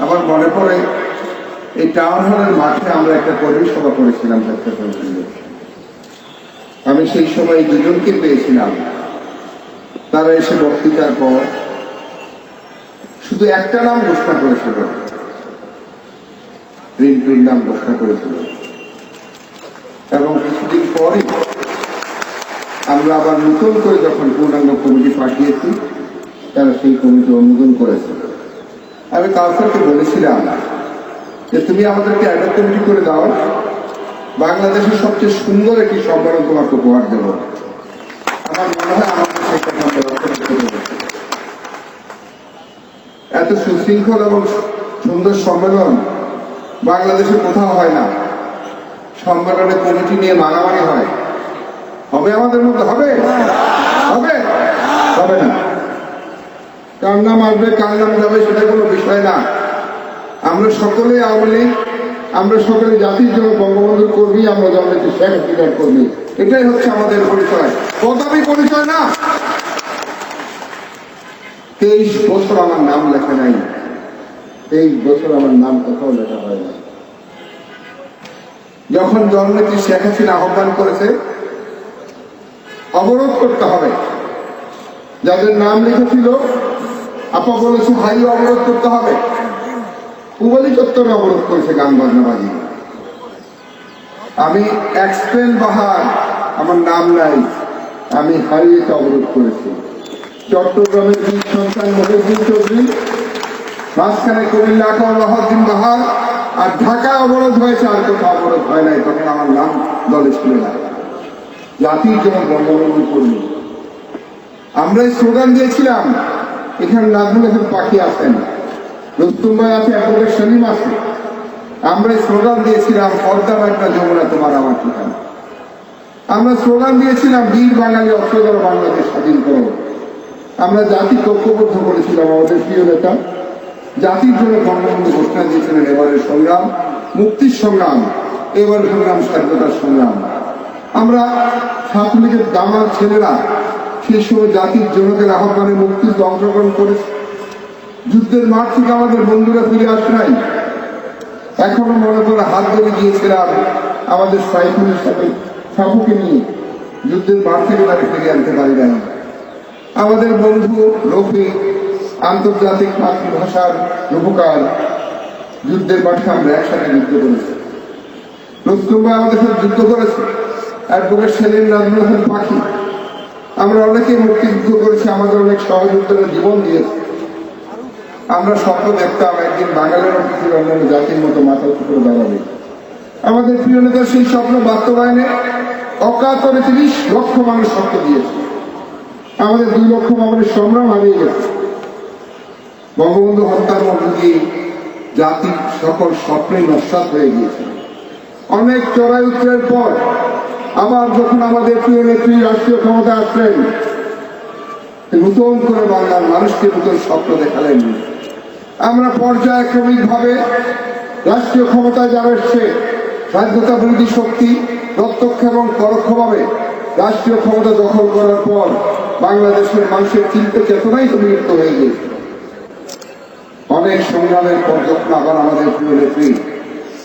আমার মনে পড়ে এই টাউন হলের মাঠে আমরা একটা কর্মী সভা করেছিলাম। আমি সেই সময় দুজনকে পেয়েছিলাম। তারা এসে বক্তৃতার পর শুধু একটা নাম ঘোষণা করেছিল, রিন্টুর নাম ঘোষণা করেছিল, এবং কিছুদিন পরে আমরা আবার নতুন করে যখন পূর্ণাঙ্গ কমিটি পাঠিয়েছি, তারা সেই কমিটি অনুমোদন করেছে। আমি কাউসারকে বলেছিলাম যে তুমি আমাদেরকে একটা কমিটি করে দাও, বাংলাদেশের সবচেয়ে সুন্দর একটি সম্মেলন তোমাকে উপহার দেব। আমার মনে হয় আমাদের সেই কথা এত সুশৃঙ্খল এবং সুন্দর সম্মেলন বাংলাদেশে কোথাও হয় না। সম্মেলনে কমিটি নিয়ে মারামারি হয়, হবে আমাদের মধ্যে? হবে হবে হবে না। কার নাম আসবে কার নাম যাবে সেটা কোনো বিষয় না। আমরা সকলে আওয়ামী লীগ, আমরা সকলে জাতির জন্য বঙ্গবন্ধুর কর্মী, আমরা জননেত্রী শেখ হাসিনার কর্মী। এটাই হচ্ছে আমাদের পরিচয়, পদবী পরিচয় না। 23 বছর আমার নাম লেখা নাই, 23 বছর আমার নাম কোথাও লেখা হয় না। যখন জননেত্রী শেখ হাসিনা আহ্বান করেছে অবরোধ করতে হবে, যাদের নাম লিখেছিল আপা বলেছে ভাই অবরোধ করতে হবে, পুবালি চত্বরে অবরোধ করেছে গান বাজনা বাজি। আমি এক্সপেল বাহার, আমার নাম নাই, আমি হারিয়েতে অবরোধ করেছি। চট্টগ্রামের বীর সন্তান মহিউদ্দিন চৌধুরী, মাঝখানে কুমিল্লা আকাউল বাহাউদ্দিন বাহার, আর ঢাকায় অবরোধ হয়েছে, আর কোথাও অবরোধ হয় নাই। তখন আমার নাম দলে ছিল না। জাতির জন্য বঙ্গবন্ধু কর্মী। আমরা স্লোগান দিয়েছিলাম, এখানে নাজমুল হাসান পাখি আছেন, রুস্তুম ভাই আছে, অ্যাডভোকেট সেলিম আছে। আমরা স্লোগান দিয়েছিলাম পদ্মা মেঘনা যমুনা তোমার আমার ঠিকানা। আমরা স্লোগান দিয়েছিলাম বীর বাঙালি অস্ত্র বাংলাদেশ স্বাধীন করো। আমরা জাতিকে ঐক্যবদ্ধ করেছিলাম। আমাদের প্রিয় নেতা জাতির জন্য বঙ্গবন্ধু ঘোষণা দিয়েছিলেন এবারের সংগ্রাম মুক্তির সংগ্রাম, এবারের সংগ্রাম স্বাধীনতার সংগ্রাম। আমরা ছাত্রলীগের দামাল ছেলেরা সেই সময় জাতির জনকের আহ্বানে মুক্তিতে অংশগ্রহণ করেছে। যুদ্ধের মাঠ থেকে আমাদের বন্ধুরা ফিরে আসে নাই। এখনো মনে করে হাত ধরে গিয়েছিলাম আমাদের সাইফুলের সাথে সাপুকে নিয়ে, যুদ্ধের মাঠ থেকে তাকে ফিরে আনতে পারি নাই। আমাদের বন্ধু রফিক আন্তর্জাতিক মাতৃভাষার রূপকার, যুদ্ধের মাঠে আমরা একসাথে যুদ্ধ করেছি। রুস্তুম ভাই আমাদের সাথে যুদ্ধ করেছে, অ্যাডভোকেট সেলিম, নাজমুল হাসান পাখি। আমরা অনেকেই মুক্তিযুদ্ধ করেছি, আমাদের অনেক সহযোদ্ধারা জীবন দিয়েছে। আমরা স্বপ্ন দেখতাম একদিন বাঙালিরা পৃথিবীর অন্যান্য জাতির মতো মাথা উঁচু করে দাঁড়াবে। আমাদের প্রিয় নেতার সেই স্বপ্ন বাস্তবায়নে অকাতরে 30 লক্ষ মানুষ স্বপ্ন দিয়েছে। আমাদের 2 লক্ষ মানুষের সংগ্রাম হারিয়ে গেছে। বঙ্গবন্ধু হত্যার মধ্য দিয়ে জাতির সকল স্বপ্নই নস্যাৎ হয়ে গিয়েছে। অনেক চড়াই উত্তরের পর আবার যখন আমাদের প্রিয় নেত্রী রাষ্ট্রীয় ক্ষমতা আসলেন, নতুন করে বাংলার মানুষকে নতুন স্বপ্ন দেখালেন। আমরা পর্যায়ক্রমিক ভাবে রাষ্ট্রীয় ক্ষমতায় যারা এসছে, স্বাধীনতা বিরোধী শক্তি প্রত্যক্ষ এবং পরোক্ষভাবে রাষ্ট্রীয় ক্ষমতা দখল করার পর বাংলাদেশের মানুষের চিন্তা চেতনাই তো বিলুপ্ত হয়ে গিয়েছে। অনেক সংগ্রামের পর যখন আবার আমাদের প্রিয় নেত্রী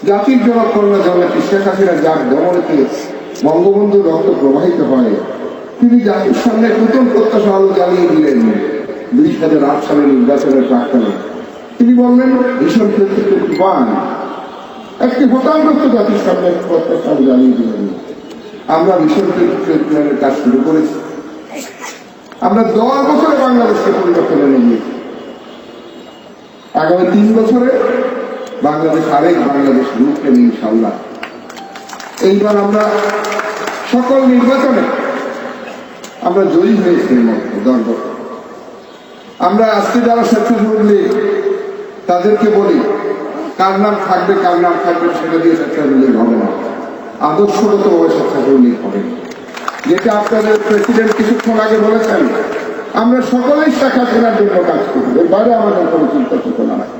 জাতির জনক কন্যা জননেত্রী শেখ হাসিনা যার দমনেতে বঙ্গবন্ধুর রক্ত প্রবাহিত হয়, তিনি জাতির সামনে নতুন প্রত্যাশা আলো জ্বালিয়ে দিলেন। 2008 সালের নির্বাচনের প্রাক্কালে তিনি বললেন ভীষণ তুফান, একটি হতাশগ্রস্ত জাতির সামনে প্রত্যাশা আলো জ্বালিয়ে দিলেন। আমরা ভীষণ তুফানের কাজ শুরু করেছি। আমরা 10 বছরে বাংলাদেশকে পরিবর্তন এনে নিয়েছি। আগামী 3 বছরে বাংলাদেশ আরেক বাংলাদেশ রূপ নেবে ইনশাআল্লাহ। এইবার আমরা সকল নির্বাচনে আমরা জয়ী হয়েছি। 10 বছর আমরা আজকে যারা স্বেচ্ছাসেবক লীগ তাদেরকে বলি কার নাম থাকবে কার নাম থাকবে সেটা দিয়ে স্বেচ্ছাসেবক লীগ হবে না, আদর্শগতভাবে স্বেচ্ছাসেবক লীগ হবে। যেটা আপনাদের প্রেসিডেন্ট কিছুক্ষণ আগে বলেছেন, আমরা সকলেই শেখ হাসিনার জন্য কাজ করি, এর বাইরে আমাদের কোনো চিন্তা চেতনা নাই।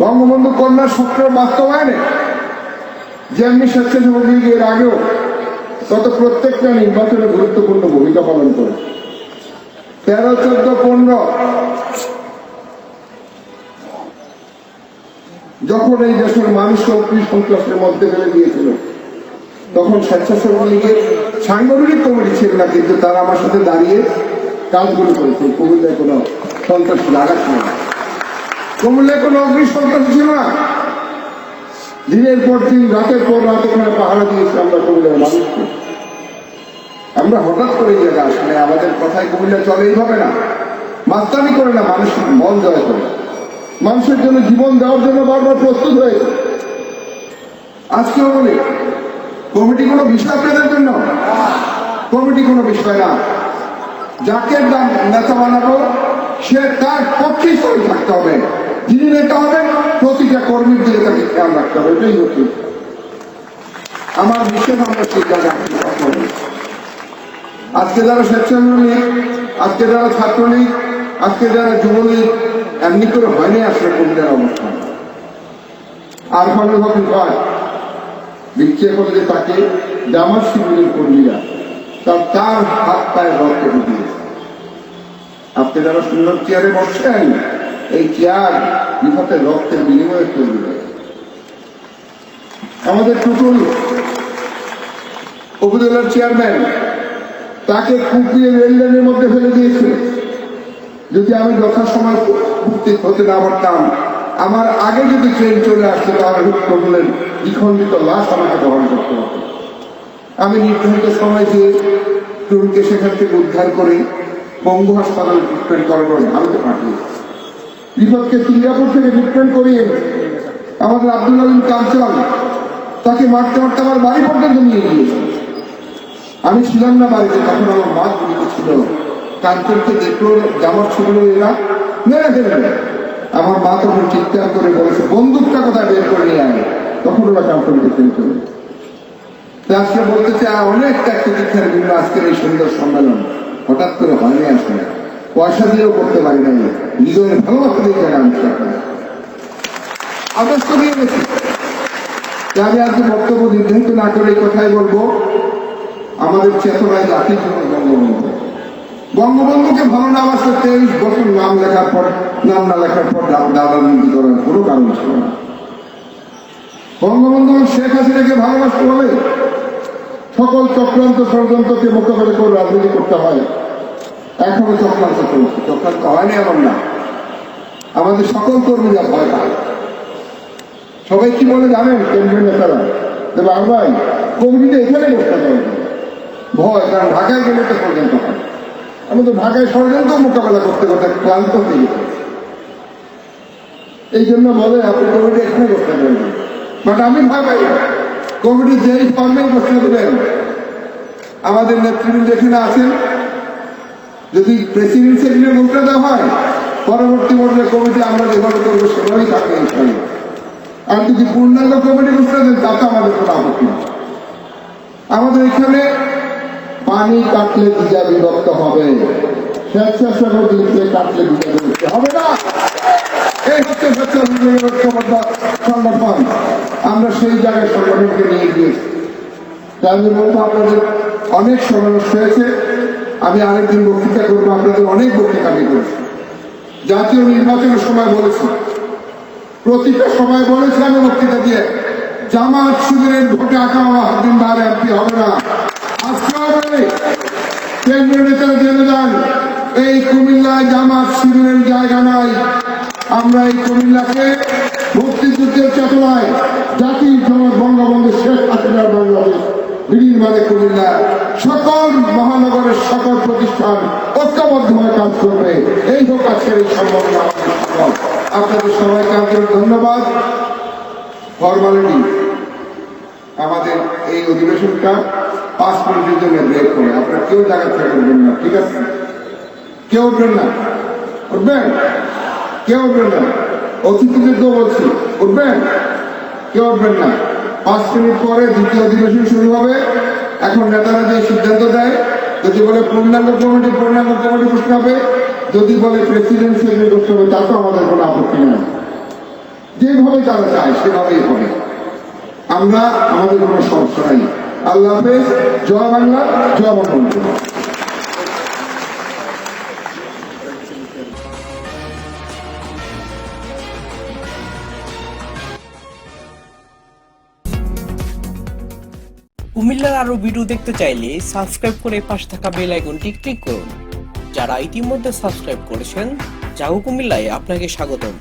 বঙ্গবন্ধু কন্যার স্বপ্নের বাস্তবায়নে যেমনি স্বেচ্ছাসেবক লীগ এর আগেও গত প্রত্যেকটা নির্বাচনে গুরুত্বপূর্ণ ভূমিকা পালন করে। 13, 14, 15 যখন এই দেশের মানুষকে অগ্নি সন্ত্রাসের মধ্যে ফেলে দিয়েছিল, তখন স্বেচ্ছাসেবক লীগের সাংগঠনিক কমিটি ছিল না, কিন্তু তারা আমার সাথে দাঁড়িয়ে কাজগুলো করেছে। কুমিল্লায় কোনো সন্ত্রাস লাগা ছিল না, কুমিল্লায় কোনো অগ্নি সন্ত্রাস ছিল না। দিনের পর দিন, রাতের পর রাত ওখানে পাহারা দিয়েছি আমরা কুমিল্লার মানুষকে। আমরা হঠাৎ করে এই জায়গায় আসলে আমাদের কথায় কুমিল্লা চলে এইভাবে না, মাস্তানি করে না, মানুষের মন জয় করে, মানুষের জন্য জীবন দেওয়ার জন্য বারবার প্রস্তুত হয়েছে। আজকেও বলি, কমিটি কোনো বিষয় আপনাদের জন্য, কমিটি কোনো বিষয় না। যাকে নেতা বানাবো সে তার পক্ষেই সই থাকতে হবে, যিনি নেতা হবেন প্রতিটা কর্মীর দিকে তাকে খেয়াল রাখতে হবে, এটাই হচ্ছে আমার বিশেষ। আমরা সেই জায়গায় আজকে যারা স্বেচ্ছাসেবক লীগ, আজকে যারা ছাত্রলীগ, আজকে যারা যুবলীগ, এমনি করে হয়নি আসলে কর্মীদের অবস্থান। আর ভালো ভাবে হয় বিচ্ছে করে যে তাকে জামাত শিবিরের কর্মীরা তার হাত পায়ে রক্তে ঢুকিয়েছে। আপনি যারা সুন্দর চেয়ারে বসছেন, এই চেয়ার বিপথের রক্তের বিনিময়ে তৈরি হয়েছে। আমাদের টুটুল উপজেলার চেয়ারম্যান, তাকে কুপিয়ে রেল লাইনের মধ্যে ফেলে দিয়েছিল। যদি আমি যথাসময় উপস্থিত হতে না পারতাম, আমার আগে যদি ট্রেন চলে আসতো, তাহলে টুটুলের দ্বিখণ্ডিত লাশ আমাকে বহন করতে হতো। আমি নির্ধারিত সময় দিয়ে টুটুলকে সেখান থেকে উদ্ধার করে পঙ্গু হাসপাতালে ট্রিটমেন্ট করানোর ভারতে পাঠিয়েছি। বিপদকে সিঙ্গাপুর থেকে ট্রিটমেন্ট করিয়ে আমাদের আব্দুল আলিম কাঞ্চন, তাকে মারতে মারতে আমার বাড়ি পর্যন্ত নিয়ে গিয়েছে। আমি ছিলাম না বাড়িতে, তখন আমার মা জীবিত ছিল। কাঞ্চনকে দেখলো জামাত শিবিরের এরা মেরে ফেলবে। আমার মা তখন চিৎকার করে বলেছে, বন্দুকটা কোথায় বের করে নিয়ে আয়। তখন ওরা কাঞ্চনকে ফেলে চলে। আজকে বলতে চাই, অনেক ত্যাগ দীক্ষার জন্য আজকের এই সুন্দর সম্মেলন হঠাৎ করে হয়নি, আসলে পয়সা দিয়েও করতে পারি নাই, নিজের ভালোবাসা দিয়ে জায়গা আনছি। আদেশ করিয়ে গেছি। আমি আজকে বক্তব্য নির্ধারিত না করে এই কথাই বলবো, আমাদের চেতনায় জাতির জন্য বঙ্গবন্ধু। বঙ্গবন্ধুকে ভালো না বাসলে 23 বছর নাম লেখার পর, নাম না লেখার পর রাজনীতি করার কোনো কারণ ছিল না। বঙ্গবন্ধু শেখ হাসিনাকে ভালোবাসতে বলে সকল চক্রান্ত ষড়যন্ত্রকে মোকাবেলা করে রাজনীতি করতে হয়। এখনো চক্রান্ত চলছে, চক্রান্ত হয়নি এমন না। আমাদের সকল কর্মীরা ভয় পায়। সবাই কি বলে জানেন কেন্দ্রীয় নেতারা, যে ভাই কমিটিতে এখানে বসতে পারবে ভয়, কারণ ঢাকায় গেলে তো ষড়যন্ত্র হয়। আমি তো ঢাকায় ষড়যন্ত্র মোকাবেলা করতে করতে ক্লান্ত হয়ে গেছে। এই জন্য বলে আপনি কমিটি এখানে বসতে পারবেন। বাট আমি ভাবাই কমিটি যেই ফর্মেই বসতে দেবেন, আমাদের নেতৃবৃন্দ এখানে আছেন, যদি প্রেসিডেন্ট সেক্রেটারি বলতে দেওয়া হয়, পরবর্তী পর্যায়ে কমিটি আমরা যেভাবে করবো সেভাবেই থাকবে। আর যদি পূর্ণাঙ্গ কমিটি বসতে দেন, তাতে আমাদের কোনো আপত্তি নেই। আমাদের এখানে পানি কাটলে ভিজা বিভক্ত হবে, স্বেচ্ছাসেবক লীগকে কাটলে ভিজা বিভক্ত হবে না। এই হচ্ছে স্বেচ্ছাসেবক সংগঠন। আমরা সেই জায়গায় সংগঠনকে নিয়ে গিয়েছি। আমি বলবো, আপনাদের অনেক সময় নষ্ট হয়েছে। আমি আরেকদিন বক্তৃতা করবো, আপনাদের অনেক বক্তৃতা আমি করেছি। জাতীয় নির্বাচনের সময় বলেছি, প্রতিটা সময় বলেছি আমি বক্তৃতা দিয়ে, জামাত শিবিরের ভোটে আকাউদ্দিন ভাই এমপি হবে না। আজকে হবে। কেন্দ্রীয় নেতারা জেনে যান, এই কুমিল্লায় জামাত শিবিরের জায়গা নাই। আমরা এই কুমিল্লাকে মুক্তিযুদ্ধের চেতনায় জাতির জনক বঙ্গবন্ধু শেখ হাসিনার বাংলাদেশ বিনির্মাণে কুমিল্লা সকল মহানগরের সকল প্রতিষ্ঠান ঐক্যবদ্ধভাবে কাজ করবে। এই হোক আজকের এই সম্ভাবনা। আপনাদের সবাইকে আন্তরিক ধন্যবাদ। ফরমালিটি, আমাদের এই অধিবেশনটা 5 মিনিটের জন্য ব্রেক করে, আপনারা কেউ জায়গা থেকে উঠবেন না, ঠিক আছে? কেউ উঠবেন না, উঠবেন? কেউ উঠবেন না। অতিথিদেরকেও বলছি, উঠবেন? কেউ উঠবেন না। 5 মিনিট পরে দ্বিতীয় অধিবেশন শুরু হবে। এখন নেতারা যে সিদ্ধান্ত দেয়, যদি বলে পূর্ণাঙ্গ কমিটি বসতে হবে, যদি বলে প্রেসিডেন্ট সেক্রেটারি বসতে হবে, তাতেও আমাদের কোনো আপত্তি নেই। যেভাবে তারা চায় সেভাবেই হবে। আমরা আমাদের কোনো সমস্যা নাই। আল্লাহ হাফেজ। জয় বাংলা, জয় বঙ্গবন্ধু। কুমিল্লার আরো ভিডিও দেখতে চাইলে সাবস্ক্রাইব করে পাশে থাকা বেল আইকনটি ক্লিক করুন। যারা ইতিমধ্যে সাবস্ক্রাইব করেছেন, যাও কুমিল্লায় আপনাকে স্বাগতম।